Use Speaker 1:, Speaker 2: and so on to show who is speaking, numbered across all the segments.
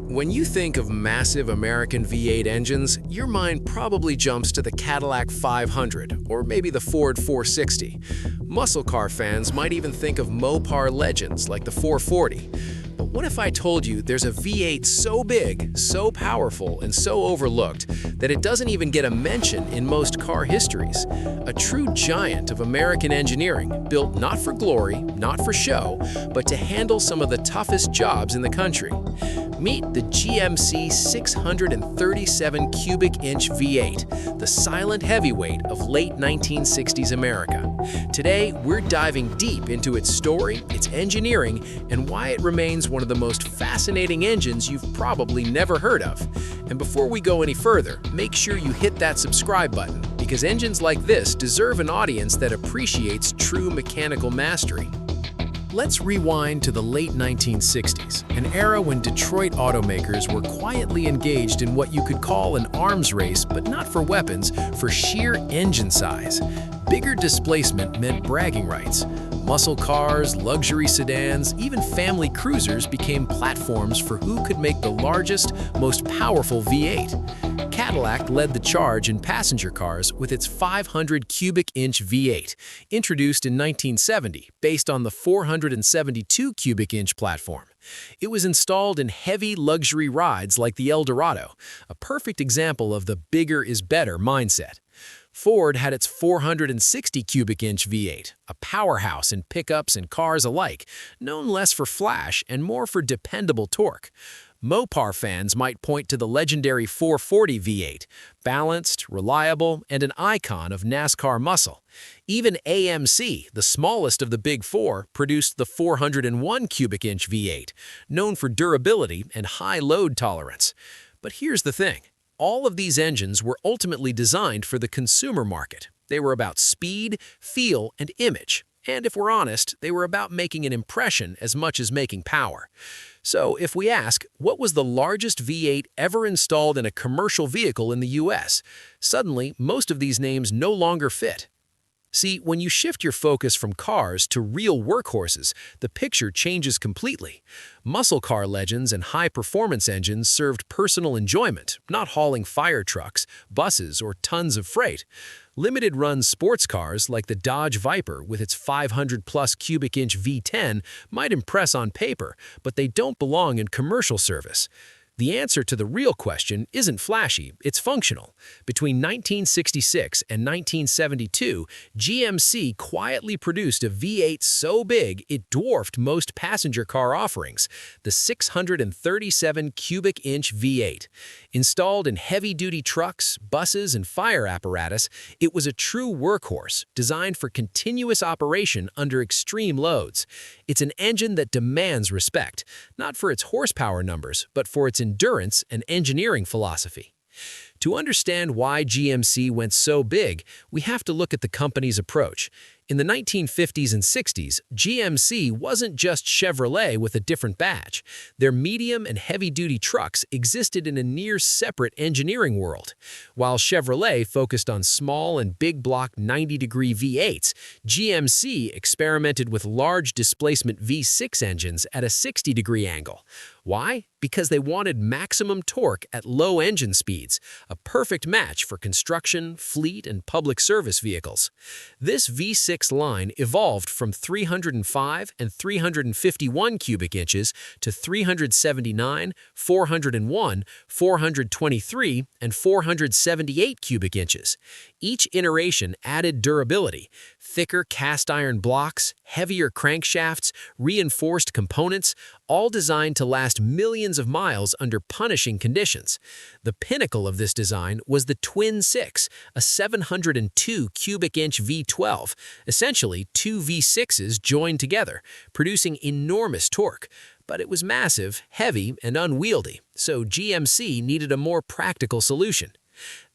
Speaker 1: When you think of massive American V8 engines, your mind probably jumps to the Cadillac 500 or maybe the Ford 460. Muscle car fans might even think of Mopar legends like the 440. But what if I told you there's a V8 so big, so powerful, and so overlooked that it doesn't even get a mention in most car histories? A true giant of American engineering, built not for glory, not for show, but to handle some of the toughest jobs in the country. Meet the GMC 637 cubic inch V8, the silent heavyweight of late 1960s America. Today, we're diving deep into its story, its engineering, and why it remains one of the most fascinating engines you've probably never heard of. And before we go any further, make sure you hit that subscribe button, because engines like this deserve an audience that appreciates true mechanical mastery. Let's rewind to the late 1960s, an era when Detroit automakers were quietly engaged in what you could call an arms race, but not for weapons, for sheer engine size. Bigger displacement meant bragging rights. Muscle cars, luxury sedans, even family cruisers became platforms for who could make the largest, most powerful V8. Cadillac led the charge in passenger cars with its 500 cubic inch V8, introduced in 1970 based on the 472 cubic inch platform. It was installed in heavy luxury rides like the Eldorado, a perfect example of the bigger is better mindset. Ford had its 460 cubic inch V8, a powerhouse in pickups and cars alike, known less for flash and more for dependable torque. Mopar fans might point to the legendary 440 V8, balanced, reliable, and an icon of NASCAR muscle. Even AMC, the smallest of the big four, produced the 401 cubic inch V8, known for durability and high load tolerance. But here's the thing. All of these engines were ultimately designed for the consumer market. They were about speed, feel, and image. And if we're honest, they were about making an impression as much as making power. So if we ask, what was the largest V8 ever installed in a commercial vehicle in the US? Suddenly, most of these names no longer fit. See, when you shift your focus from cars to real workhorses, the picture changes completely. Muscle car legends and high-performance engines served personal enjoyment, not hauling fire trucks, buses, or tons of freight. Limited-run sports cars like the Dodge Viper with its 500-plus cubic inch V10 might impress on paper, but they don't belong in commercial service. The answer to the real question isn't flashy, it's functional. Between 1966 and 1972, GMC quietly produced a V8 so big it dwarfed most passenger car offerings, the 637 cubic inch V8. Installed in heavy-duty trucks, buses, and fire apparatus, it was a true workhorse, designed for continuous operation under extreme loads. It's an engine that demands respect, not for its horsepower numbers, but for its endurance and engineering philosophy. To understand why GMC went so big, we have to look at the company's approach. In the 1950s and 60s, GMC wasn't just Chevrolet with a different badge. Their medium and heavy-duty trucks existed in a near-separate engineering world. While Chevrolet focused on small and big-block 90-degree V8s, GMC experimented with large displacement V6 engines at a 60-degree angle. Why? Because they wanted maximum torque at low engine speeds, a perfect match for construction, fleet, and public service vehicles. This V6 line evolved from 305 and 351 cubic inches to 379, 401, 423, and 478 cubic inches. Each iteration added durability, thicker cast iron blocks, heavier crankshafts, reinforced components, all designed to last millions of miles under punishing conditions. The pinnacle of this design was the Twin 6, a 702 cubic inch V12, essentially two V6s joined together, producing enormous torque. But it was massive, heavy, and unwieldy, so GMC needed a more practical solution.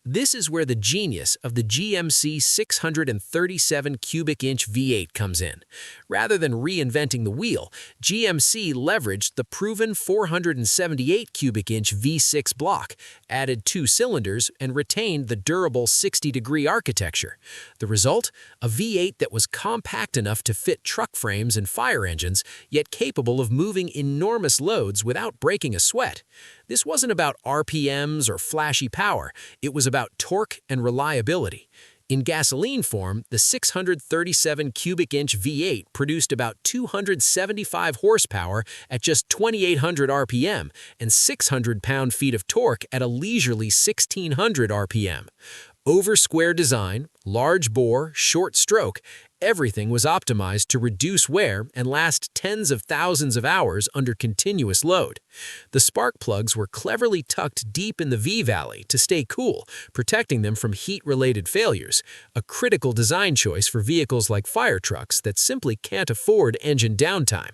Speaker 1: This is where the genius of the GMC 637 cubic inch V8 comes in. Rather than reinventing the wheel, GMC leveraged the proven 478 cubic inch V6 block, added two cylinders, and retained the durable 60-degree architecture. The result? A V8 that was compact enough to fit truck frames and fire engines, yet capable of moving enormous loads without breaking a sweat. This wasn't about RPMs or flashy power, it was about torque and reliability. In gasoline form, the 637 cubic inch V8 produced about 275 horsepower at just 2,800 RPM and 600 pound-feet of torque at a leisurely 1,600 RPM. Over-square design, large bore, short stroke, everything was optimized to reduce wear and last tens of thousands of hours under continuous load. The spark plugs were cleverly tucked deep in the V-valley to stay cool, protecting them from heat-related failures, a critical design choice for vehicles like fire trucks that simply can't afford engine downtime.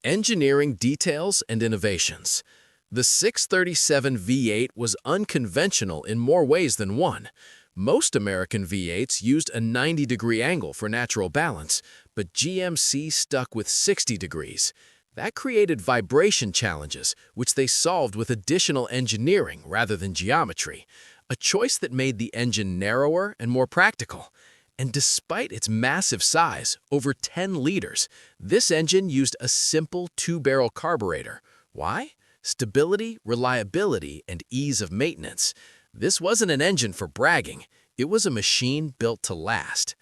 Speaker 2: Engineering details and innovations. The 637 V8 was unconventional in more ways than one. Most American V8s used a 90-degree angle for natural balance, but GMC stuck with 60 degrees. That created vibration challenges, which they solved with additional engineering rather than geometry, a choice that made the engine narrower and more practical. And despite its massive size, over 10 liters, this engine used a simple two-barrel carburetor. Why? Stability, reliability, and ease of maintenance. This wasn't an engine for bragging, it was a machine built to last.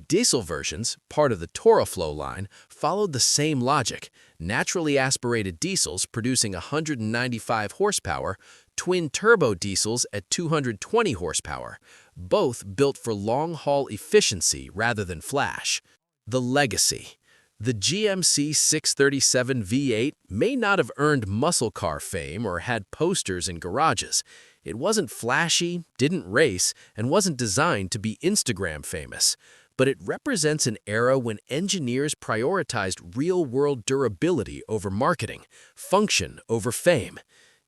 Speaker 2: Diesel versions, part of the ToroFlow line, followed the same logic, naturally aspirated diesels producing 195 horsepower, twin-turbo diesels at 220 horsepower, both built for long-haul efficiency rather than flash. The legacy. The GMC 637 V8 may not have earned muscle car fame or had posters in garages. It wasn't flashy, didn't race, and wasn't designed to be Instagram famous. But it represents an era when engineers prioritized real-world durability over marketing, function over fame.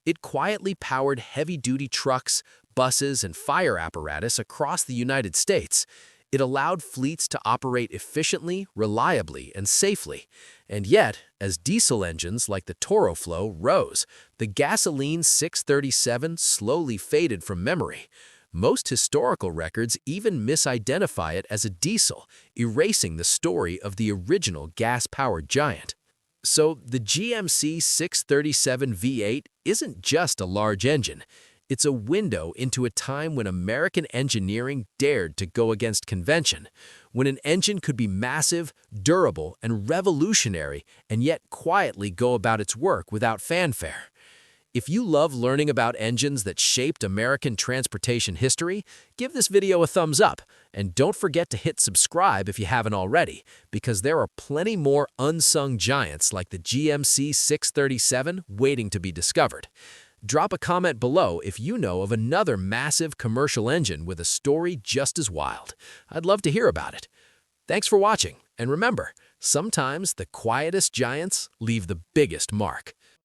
Speaker 2: It quietly powered heavy-duty trucks, buses, and fire apparatus across the United States. It allowed fleets to operate efficiently, reliably, and safely. And yet, as diesel engines like the ToroFlow rose, the gasoline 637 slowly faded from memory. Most historical records even misidentify it as a diesel, erasing the story of the original gas-powered giant. So, the GMC 637 V8 isn't just a large engine. It's a window into a time when American engineering dared to go against convention, when an engine could be massive, durable, and revolutionary, and yet quietly go about its work without fanfare. If you love learning about engines that shaped American transportation history, give this video a thumbs up, and don't forget to hit subscribe if you haven't already, because there are plenty more unsung giants like the GMC 637 waiting to be discovered. Drop a comment below if you know of another massive commercial engine with a story just as wild. I'd love to hear about it. Thanks for watching, and remember, sometimes the quietest giants leave the biggest mark.